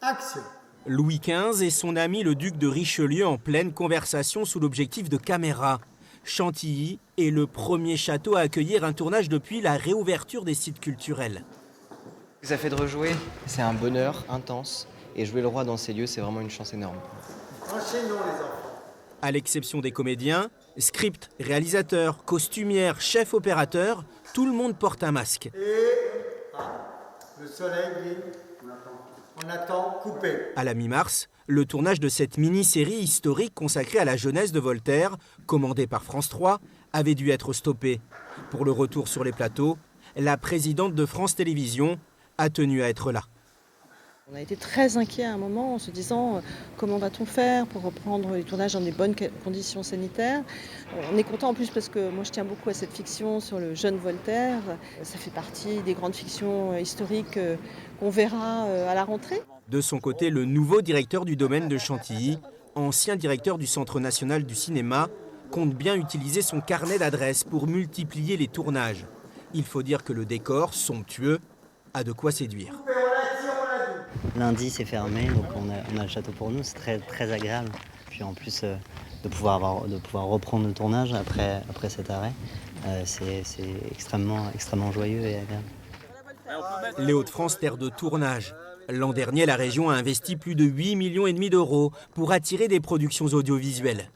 Action. Louis XV et son ami le duc de Richelieu en pleine conversation sous l'objectif de caméra. Chantilly est le premier château à accueillir un tournage depuis la réouverture des sites culturels. Ça fait de rejouer, c'est un bonheur intense. Et jouer le roi dans ces lieux, c'est vraiment une chance énorme. Enchaînons les enfants. À l'exception des comédiens, script, réalisateurs, costumières, chefs opérateurs, tout le monde porte un masque. Et le soleil brille. On attend, coupé. À la mi-mars, le tournage de cette mini-série historique consacrée à la jeunesse de Voltaire, commandée par France 3, avait dû être stoppé. Pour le retour sur les plateaux, la présidente de France Télévisions a tenu à être là. On a été très inquiets à un moment en se disant comment va-t-on faire pour reprendre les tournages dans des bonnes conditions sanitaires. On est content en plus parce que moi je tiens beaucoup à cette fiction sur le jeune Voltaire. Ça fait partie des grandes fictions historiques qu'on verra à la rentrée. De son côté, le nouveau directeur du domaine de Chantilly, ancien directeur du Centre national du cinéma, compte bien utiliser son carnet d'adresses pour multiplier les tournages. Il faut dire que le décor, somptueux, a de quoi séduire. Lundi c'est fermé, donc on a le château pour nous, c'est très agréable. Puis en plus de pouvoir reprendre le tournage après cet arrêt, c'est extrêmement joyeux et agréable. Les Hauts-de-France, terre de tournage. L'an dernier, la région a investi plus de 8,5 millions d'euros pour attirer des productions audiovisuelles.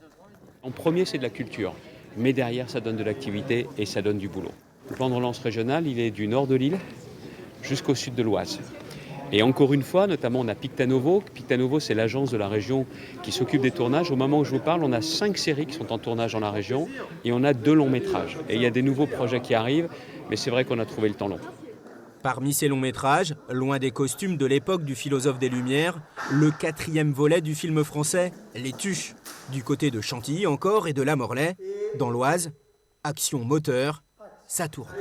En premier, c'est de la culture, mais derrière, ça donne de l'activité et ça donne du boulot. Le plan de relance régional, il est du nord de l'île jusqu'au sud de l'Oise. Et encore une fois, notamment, on a Pictanovo. Pictanovo, c'est l'agence de la région qui s'occupe des tournages. Au moment où je vous parle, on a 5 séries qui sont en tournage dans la région et on a 2 longs métrages. Et il y a des nouveaux projets qui arrivent, mais c'est vrai qu'on a trouvé le temps long. Parmi ces longs métrages, loin des costumes de l'époque du philosophe des Lumières, le 4e volet du film français, Les Tuches. Du côté de Chantilly encore et de la Morlaix, dans l'Oise, action moteur, ça tourne.